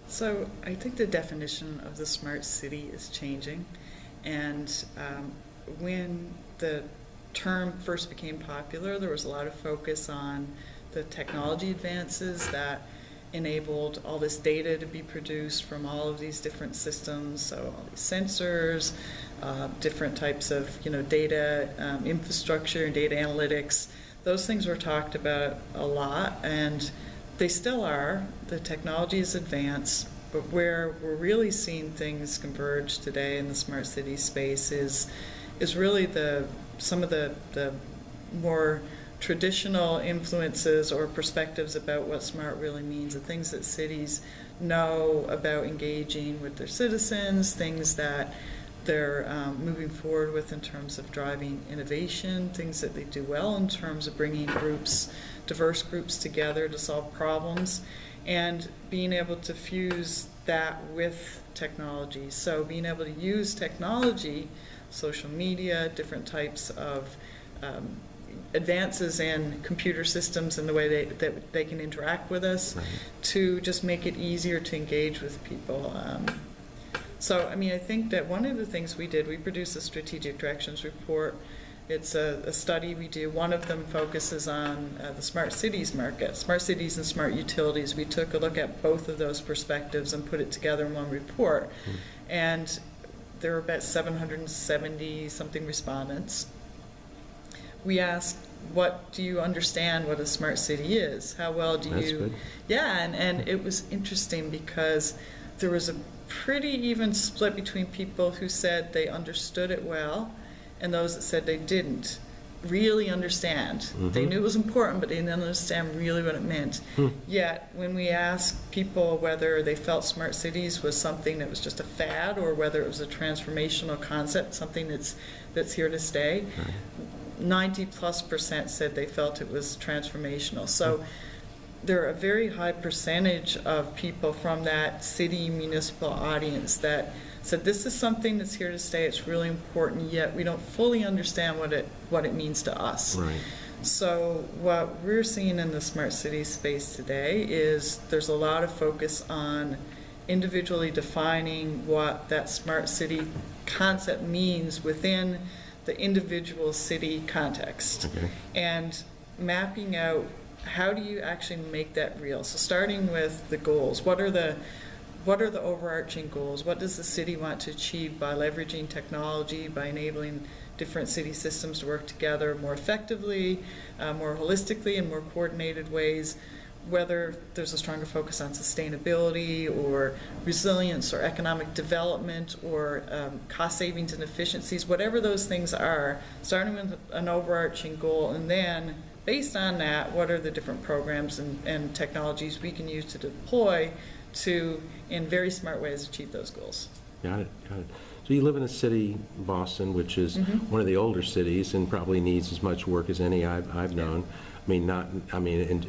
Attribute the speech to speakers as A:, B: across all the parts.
A: So I think the definition of the smart city is changing, and when the term first became popular, there was a lot of focus on the technology advances that enabled all this data to be produced from all of these different systems, so all these sensors, different types of data infrastructure and data analytics. Those things were talked about a lot, and they still are. The technology is advanced, but where we're really seeing things converge today in the smart city space is really some of the more traditional influences or perspectives about what smart really means, the things that cities know about engaging with their citizens, things that they're moving forward with in terms of driving innovation, things that they do well in terms of bringing diverse groups together to solve problems, and being able to fuse that with technology. So being able to use technology, social media, different types of advances in computer systems and the way that they can interact with us, right, to just make it easier to engage with people. So, I mean, I think that one of the things we did, we produced a strategic directions report. It's a study we do. One of them focuses on the smart cities market, smart cities and smart utilities. We took a look at both of those perspectives and put it together in one report. Mm-hmm. And there were about 770 something respondents. We asked, what do you understand what a smart city is? How well do
B: That's
A: you?
B: Good.
A: Yeah, and it was interesting because there was a pretty even split between people who said they understood it well and those that said they didn't really understand. Mm-hmm. They knew it was important, but they didn't understand really what it meant. Yet, when we asked people whether they felt smart cities was something that was just a fad or whether it was a transformational concept, something that's here to stay, 90+% said they felt it was transformational. So there are a very high percentage of people from that city municipal audience that said this is something that's here to stay, it's really important, yet we don't fully understand what it means to us.
B: Right.
A: So what we're seeing in the smart city space today is there's a lot of focus on individually defining what that smart city concept means within the individual city context.
B: Okay.
A: And mapping out how do you actually make that real. So starting with the goals, what are the overarching goals? What does the city want to achieve by leveraging technology, by enabling different city systems to work together more effectively, more holistically, in more coordinated ways? Whether there's a stronger focus on sustainability or resilience or economic development or cost savings and efficiencies, whatever those things are, starting with an overarching goal, and then based on that, what are the different programs and technologies we can use to deploy to, in very smart ways, achieve those goals.
B: Got it. So you live in a city, Boston, which is one of the older cities and probably needs as much work as any I've known.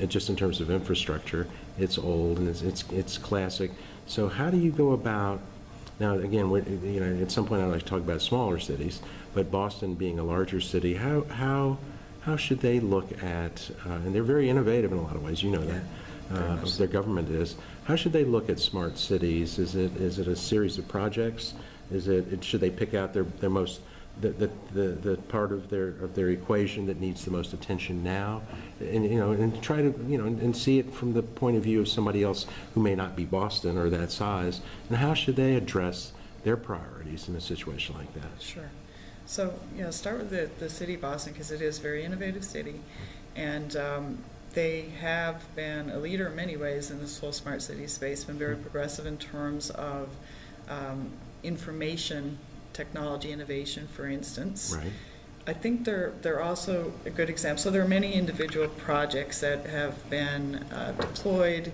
B: Just in terms of infrastructure, it's old and it's classic. So how do you go about? Now, again, at some point I'd like to talk about smaller cities, but Boston being a larger city, how should they look at? And they're very innovative in a lot of ways. You know that. Their government is. How should they look at smart cities? Is it a series of projects? Should they pick out their most the part of their equation that needs the most attention now, and try to and see it from the point of view of somebody else who may not be Boston or that size, and how should they address their priorities in a situation like that?
A: Sure. So start with the city of Boston, because it is a very innovative city, and they have been a leader in many ways in this whole smart city space, been very progressive in terms of information technology innovation, for instance.
B: Right.
A: I think they're also a good example. So there are many individual projects that have been deployed.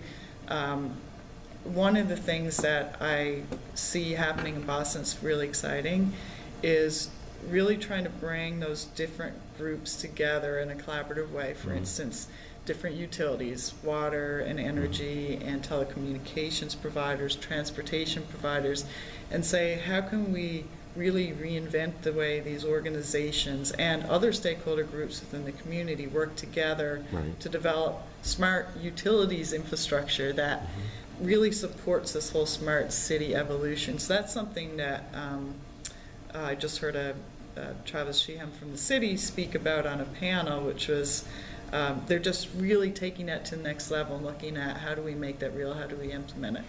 A: One of the things that I see happening in Boston that's really exciting is really trying to bring those different groups together in a collaborative way. For instance, different utilities, water and energy and telecommunications providers, transportation providers, and say, how can we really reinvent the way these organizations and other stakeholder groups within the community work together to develop smart utilities infrastructure that really supports this whole smart city evolution. So that's something that I just heard Travis Sheehan from the city speak about on a panel, which was they're just really taking that to the next level and looking at how do we make that real, how do we implement it.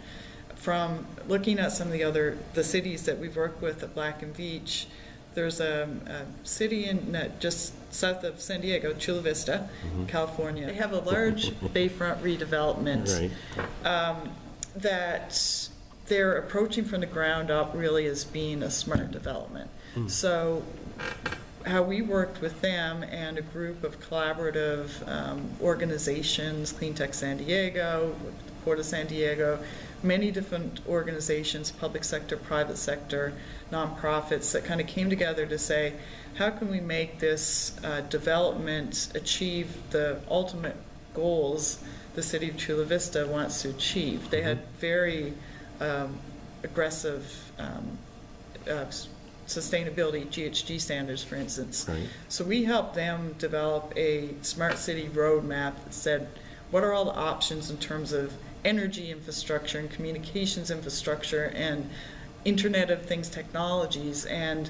A: From looking at some of the cities that we've worked with at Black Veatch, there's a city in just south of San Diego, Chula Vista, California. They have a large bayfront redevelopment that they're approaching from the ground up really as being a smart development. So how we worked with them and a group of collaborative organizations, Clean Tech San Diego, Port of San Diego, many different organizations, public sector, private sector, nonprofits, that kind of came together to say, how can we make this development achieve the ultimate goals the city of Chula Vista wants to achieve? They had very aggressive sustainability, GHG standards, for instance. Right. So we helped them develop a smart city roadmap that said, what are all the options in terms of energy infrastructure and communications infrastructure and Internet of Things technologies, and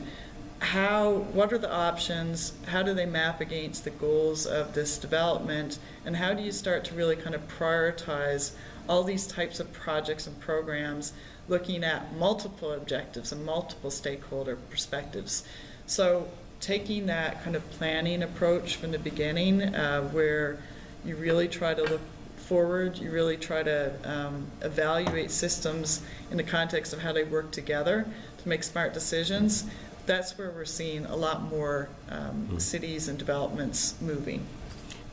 A: what are the options, how do they map against the goals of this development, and how do you start to really kind of prioritize all these types of projects and programs, looking at multiple objectives and multiple stakeholder perspectives. So taking that kind of planning approach from the beginning, where you really try to look forward, you really try to evaluate systems in the context of how they work together to make smart decisions, that's where we're seeing a lot more cities and developments moving.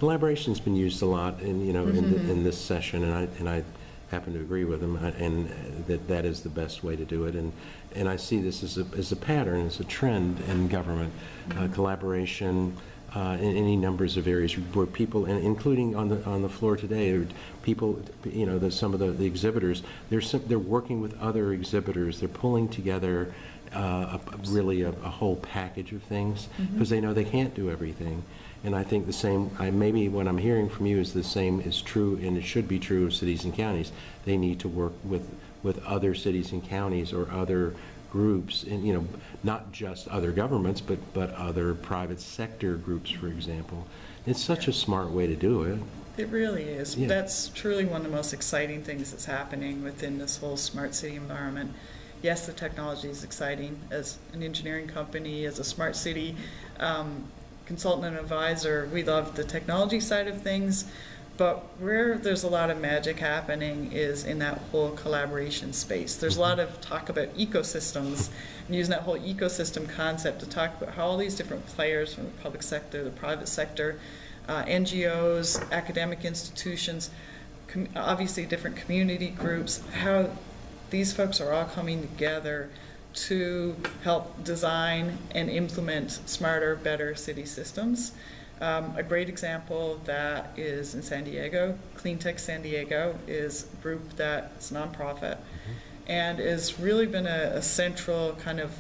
B: Collaboration's been used a lot in this session, and I happen to agree with them, and that is the best way to do it. And I see this as a pattern, as a trend in government, collaboration in any numbers of areas where people, and including on the floor today, people, some of the exhibitors, they're working with other exhibitors. They're pulling together really a whole package of things because they know they can't do everything. And I think the same, maybe what I'm hearing from you is the same is true, and it should be true of cities and counties. They need to work with other cities and counties or other groups, and not just other governments, but other private sector groups, for example. It's such a smart way to do it.
A: It really is.
B: Yeah.
A: That's truly one of the most exciting things that's happening within this whole smart city environment. Yes, the technology is exciting. As an engineering company, as a smart city consultant and advisor, we love the technology side of things, but where there's a lot of magic happening is in that whole collaboration space. There's a lot of talk about ecosystems, and using that whole ecosystem concept to talk about how all these different players from the public sector, the private sector, NGOs, academic institutions, obviously different community groups, how these folks are all coming together to help design and implement smarter, better city systems. A great example of that is in San Diego. Clean Tech San Diego is a group that's nonprofit and has really been a central kind of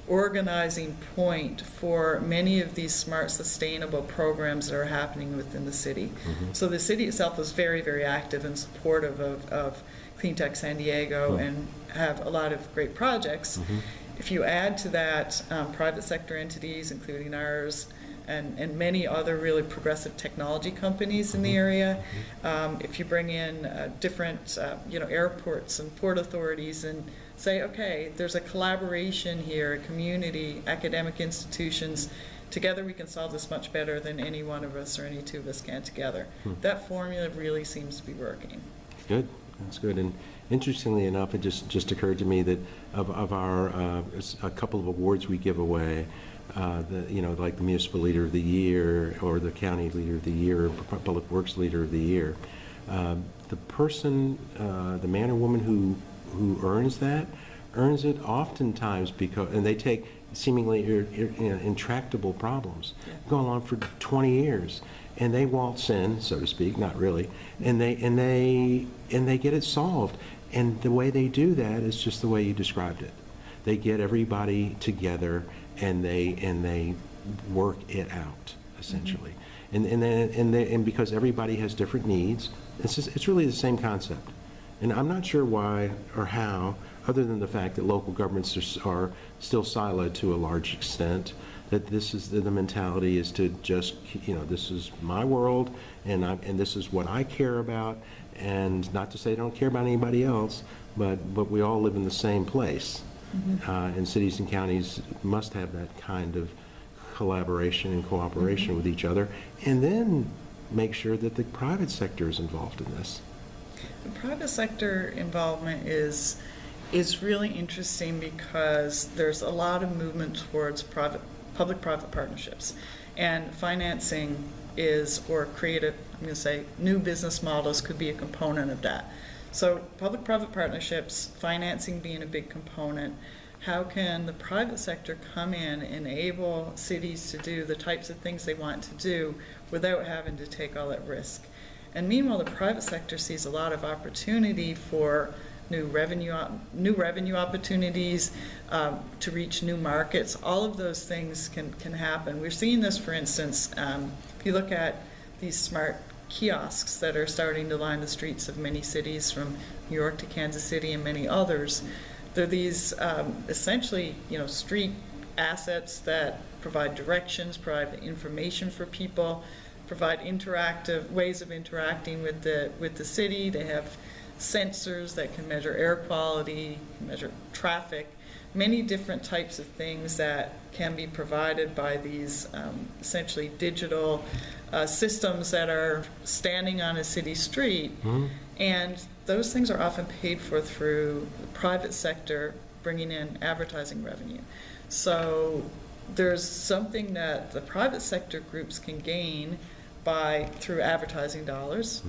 A: organizing point for many of these smart, sustainable programs that are happening within the city. So the city itself is very, very active and supportive of Clean Tech San Diego and have a lot of great projects. If you add to that private sector entities, including ours, and many other really progressive technology companies in the area, if you bring in different airports and port authorities and say, okay, there's a collaboration here, a community, academic institutions, together we can solve this much better than any one of us or any two of us can together. That formula really seems to be working.
B: Good. That's good. And interestingly enough, it just occurred to me that of our a couple of awards we give away, like the Municipal Leader of the Year or the County Leader of the Year or Public Works Leader of the Year, the person, the man or woman who earns it oftentimes because, and they take seemingly intractable problems, going on for 20 years. And they waltz in, so to speak, not really, and they get it solved. And the way they do that is just the way you described it. They get everybody together and they work it out essentially. And because everybody has different needs, it's really the same concept. And I'm not sure why or how, other than the fact that local governments are still siloed to a large extent, that this is the mentality is to just, this is my world, and this is what I care about, and not to say I don't care about anybody else, but we all live in the same place. And cities and counties must have that kind of collaboration and cooperation with each other, and then make sure that the private sector is involved in this.
A: The private sector involvement is really interesting because there's a lot of movement towards public-private partnerships, and financing or creative, I'm going to say, new business models could be a component of that. So public-private partnerships, financing being a big component. How can the private sector come in and enable cities to do the types of things they want to do without having to take all that risk? And meanwhile, the private sector sees a lot of opportunity for new revenue opportunities, to reach new markets. All of those things can happen. We're seeing this, for instance, if you look at these smart kiosks that are starting to line the streets of many cities, from New York to Kansas City and many others. They're these essentially, street assets that provide directions, provide information for people, provide interactive ways of interacting with the city. They have sensors that can measure air quality, measure traffic, many different types of things that can be provided by these essentially digital systems that are standing on a city street. And those things are often paid for through the private sector bringing in advertising revenue. So there's something that the private sector groups can gain through advertising dollars,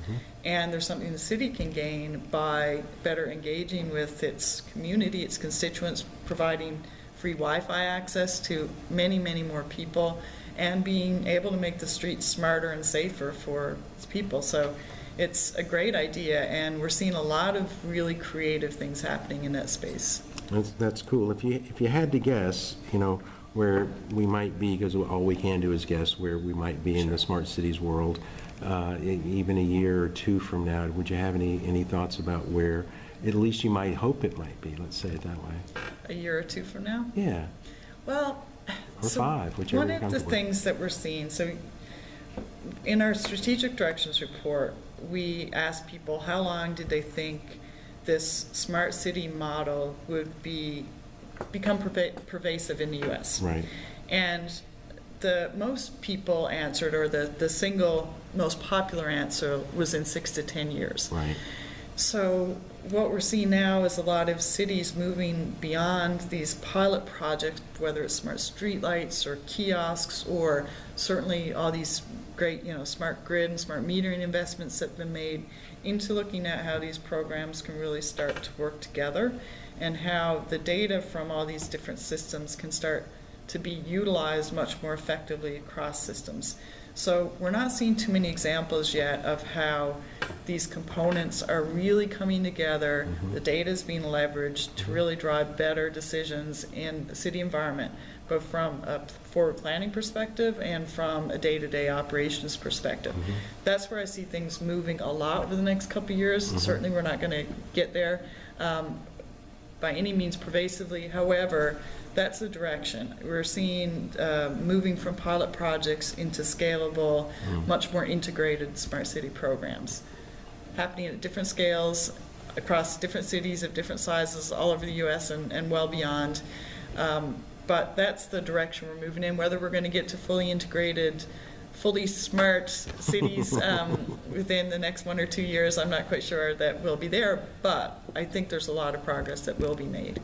A: and there's something the city can gain by better engaging with its community, its constituents, providing free Wi-Fi access to many, many more people, and being able to make the streets smarter and safer for its people. So it's a great idea, and we're seeing a lot of really creative things happening in that space.
B: That's cool. If you had to guess, where we might be, because all we can do is guess where we might be in the smart cities world, even a year or two from now, would you have any thoughts about where at least you might hope it might be? Let's say it that way.
A: A year or two from now?
B: Yeah.
A: Well,
B: or so 5, whichever
A: one of the things that we're seeing, so in our strategic directions report, we asked people how long did they think this smart city model would become pervasive in the U.S.
B: Right.
A: And the most people answered, or the single most popular answer, was in 6 to 10 years.
B: Right.
A: So what we're seeing now is a lot of cities moving beyond these pilot projects, whether it's smart streetlights or kiosks, or certainly all these great, smart grid and smart metering investments that have been made, into looking at how these programs can really start to work together, and how the data from all these different systems can start to be utilized much more effectively across systems. So we're not seeing too many examples yet of how these components are really coming together, the data is being leveraged to really drive better decisions in the city environment, both from a forward planning perspective and from a day-to-day operations perspective. That's where I see things moving a lot over the next couple of years. Certainly we're not going to get there by any means pervasively. However, that's the direction. We're seeing moving from pilot projects into scalable, much more integrated smart city programs, happening at different scales across different cities of different sizes all over the U.S. and well beyond. But that's the direction we're moving in. Whether we're going to get to fully integrated, fully smart cities within the next 1 or 2 years, I'm not quite sure that we'll be there, but I think there's a lot of progress that will be made.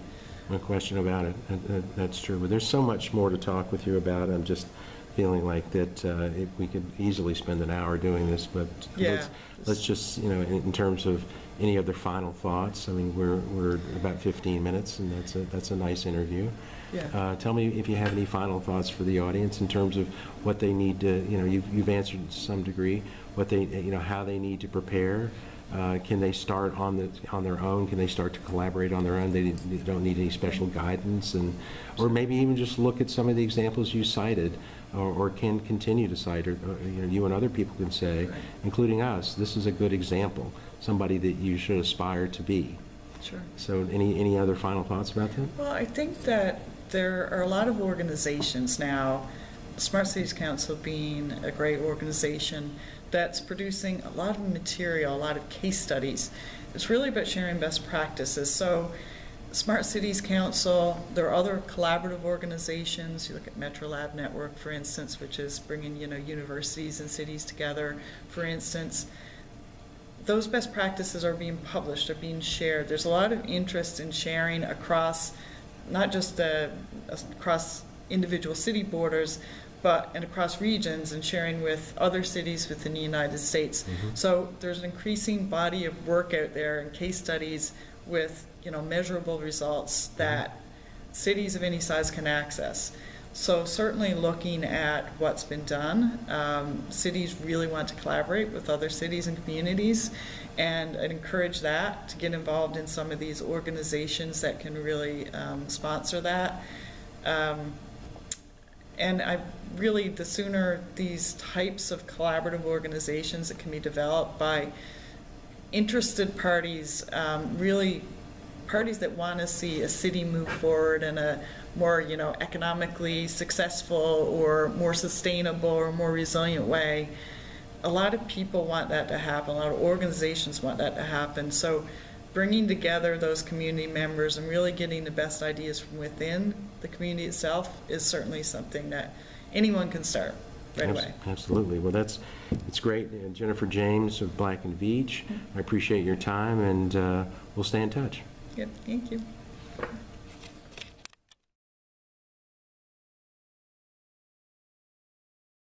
B: No question about it. That's true. But there's so much more to talk with you about. I'm just feeling like that we could easily spend an hour doing this, but
A: yeah.
B: let's just, in terms of any other final thoughts, I mean, we're about 15 minutes, and that's a nice interview.
A: Yeah.
B: Tell me if you have any final thoughts for the audience in terms of what they need to, you've answered to some degree, what they, how they need to prepare Can they start on their own? Can they start to collaborate on their own? They don't need any special guidance, or maybe even just look at some of the examples you cited, or can continue to cite, or you and other people can say, including us, this is a good example, somebody that you should aspire to be.
A: Sure.
B: So any other final thoughts about that?
A: Well, I think that there are a lot of organizations now, Smart Cities Council being a great organization, that's producing a lot of material, a lot of case studies. It's really about sharing best practices. So Smart Cities Council, there are other collaborative organizations. You look at Metro Lab Network, for instance, which is bringing universities and cities together, for instance. Those best practices are being published, are being shared. There's a lot of interest in sharing across, not just across individual city borders, and across regions, and sharing with other cities within the United States. Mm-hmm. So there's an increasing body of work out there and case studies with measurable results that cities of any size can access. So certainly looking at what's been done, cities really want to collaborate with other cities and communities, and I'd encourage that, to get involved in some of these organizations that can really sponsor that. And the sooner these types of collaborative organizations that can be developed by interested parties, really parties that want to see a city move forward in a more, economically successful or more sustainable or more resilient way. A lot of people want that to happen. A lot of organizations want that to happen. So bringing together those community members and really getting the best ideas from within the community itself is certainly something that anyone can start right away.
B: Absolutely. Well, it's great. Jennifer James of Black Veatch, I appreciate your time, and we'll stay in touch.
A: Yep, thank you.